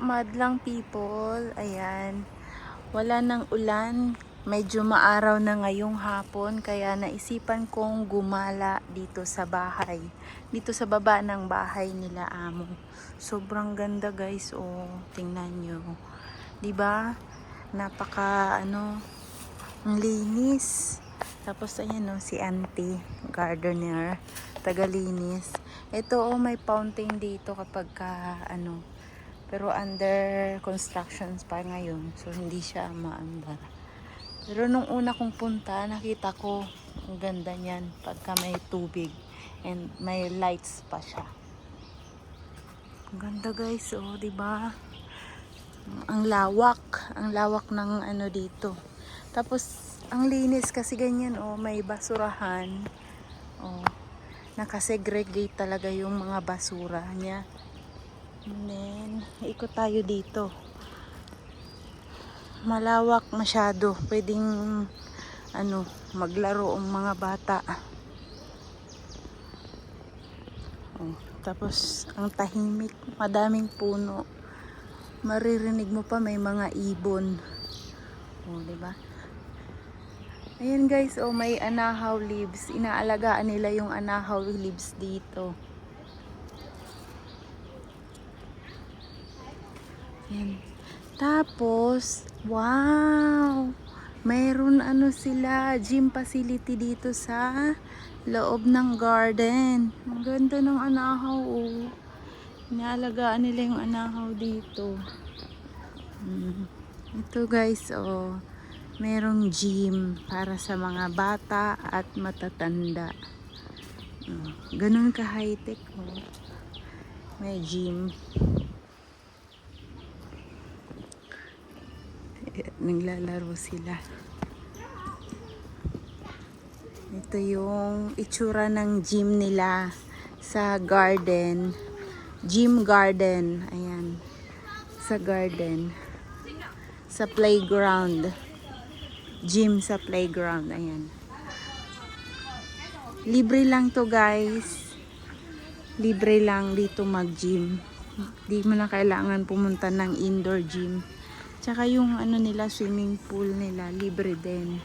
madlang people. Ayan. Wala nang ulan. Medyo maaraw na ngayong hapon. Kaya naisipan kong gumala dito sa bahay. Dito sa baba ng bahay nila amo. Sobrang ganda guys. Oh, tingnan nyo. Diba? Napaka ang linis. Tapos ayan oh, si auntie gardener. Tagalinis. Ito oh, may fountain dito kapag pero under constructions pa ngayon. So hindi siya maandar. Pero nung una kong punta, nakita ko ang ganda niyan pagka may tubig and may lights pa siya. Ang ganda guys, oh, 'di ba? Ang lawak ng dito. Tapos ang linis kasi ganyan, oh, may basurahan. Oh, nakasegregate talaga yung mga basura niya. And then, ikot tayo dito. Malawak masyado. Pwedeng maglaro ang mga bata. Oh, tapos ang tahimik, madaming puno. Maririnig mo pa may mga ibon. Oh, 'di ba? Ayan guys, oh, may anahaw leaves. Inaalagaan nila yung anahaw leaves dito. Ayan. Tapos, wow! Mayroon sila, gym facility dito sa loob ng garden. Ang ganda ng anahaw, oh. Inaalagaan nila yung anahaw dito. Ito guys, oh. Merong gym para sa mga bata at matatanda. Ganun ka high-tech, oh. May gym. Naglalaro sila. Ito yung itsura ng gym nila sa garden. Gym garden. Ayan. Sa garden. Sa playground. Gym sa playground. Ayan. Libre lang to guys. Libre lang dito mag-gym. Di mo na kailangan pumunta ng indoor gym. Tsaka yung nila, swimming pool nila, libre din.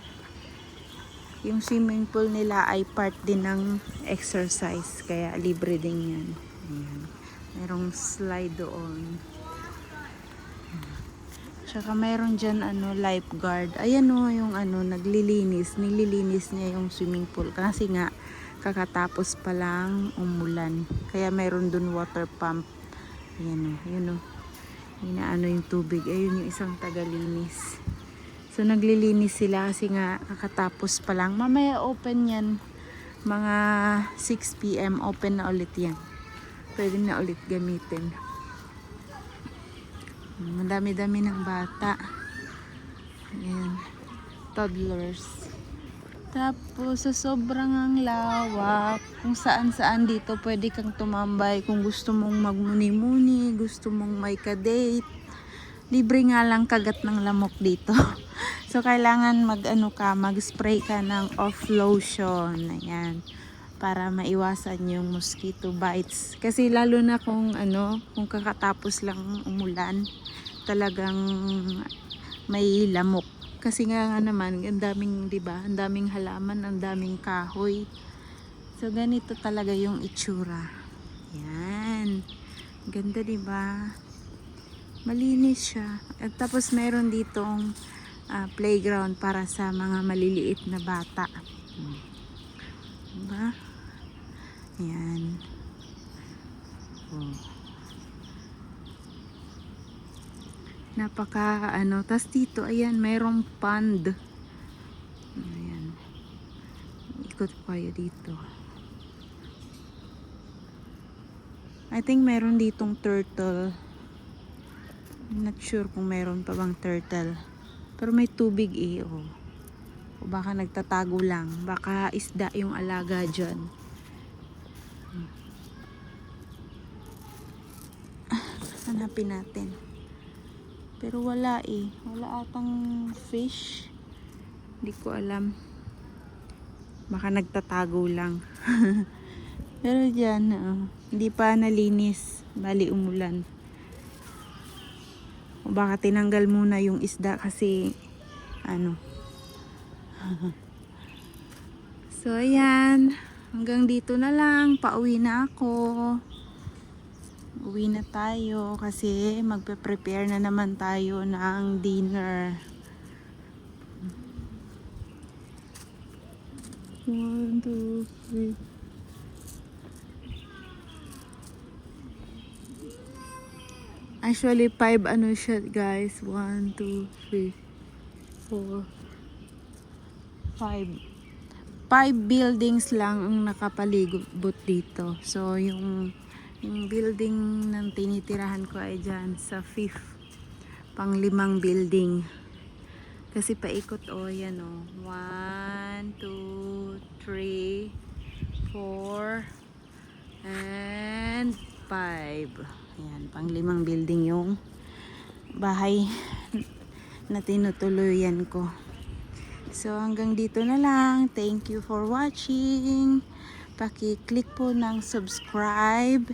Yung swimming pool nila ay part din ng exercise. Kaya libre din yan. Ayan. Merong slide doon. Tsaka meron dyan lifeguard. Ayan o, yung naglilinis. Nililinis niya yung swimming pool. Kasi nga, kakatapos pa lang umulan. Kaya meron dun water pump. Ayan o, yun o. Inaano yung tubig. Ayun yung isang tagalinis. So naglilinis sila kasi nga kakatapos pa lang. Mamaya open yan. Mga 6 PM open na ulit yan. Pwede na ulit gamitin. Madami-dami ng bata. Ayan. Toddlers. Tapos sa sobrang ang lawak, kung saan-saan dito pwede kang tumambay kung gusto mong magmuni-muni, gusto mong may ka-date. Libre nga lang kagat ng lamok dito. So kailangan mag-spray ka ng off lotion. Ayan. Para maiwasan yung mosquito bites. Kasi lalo na kung kakatapos lang umulan, talagang may lamok. Kasi nga naman, ang daming, 'di ba? Ang daming halaman, ang daming kahoy. So ganito talaga yung itsura. Yan. Ganda, 'di ba? Malinis siya. At tapos meron ditong playground para sa mga maliliit na bata. Diba? Yan. Oh. Napaka tas dito ayan mayroong pond. Ayan. Ikot po kayo dito. I think meron ditong turtle. I'm not sure kung meron pa bang turtle. Pero may tubig oh. O baka nagtatago lang. Baka isda yung alaga dyan. Hanapin natin. Pero wala wala atang fish. Hindi ko alam. Baka nagtatago lang. Pero dyan hindi pa nalinis. Bali umulan. O baka tinanggal muna yung isda kasi ano. So ayan, hanggang dito na lang, pauwi na ako. Uwi na tayo kasi magpe-prepare na naman tayo ng dinner. 1, 2, 3. Actually 5 ano siya guys, 1, 2, 3, 4, 5. 5 buildings lang ang nakapalibot dito. So yung building ng tinitirahan ko ay dyan sa 5th, pang 5 building. Kasi paikot yan 1, 2, 3, 4, and 5. Ayan, pang 5 building yung bahay na tinutuluyan ko. So hanggang dito na lang. Thank you for watching. Paki-click po ng subscribe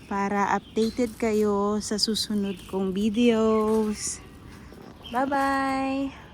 para updated kayo sa susunod kong videos. Bye-bye!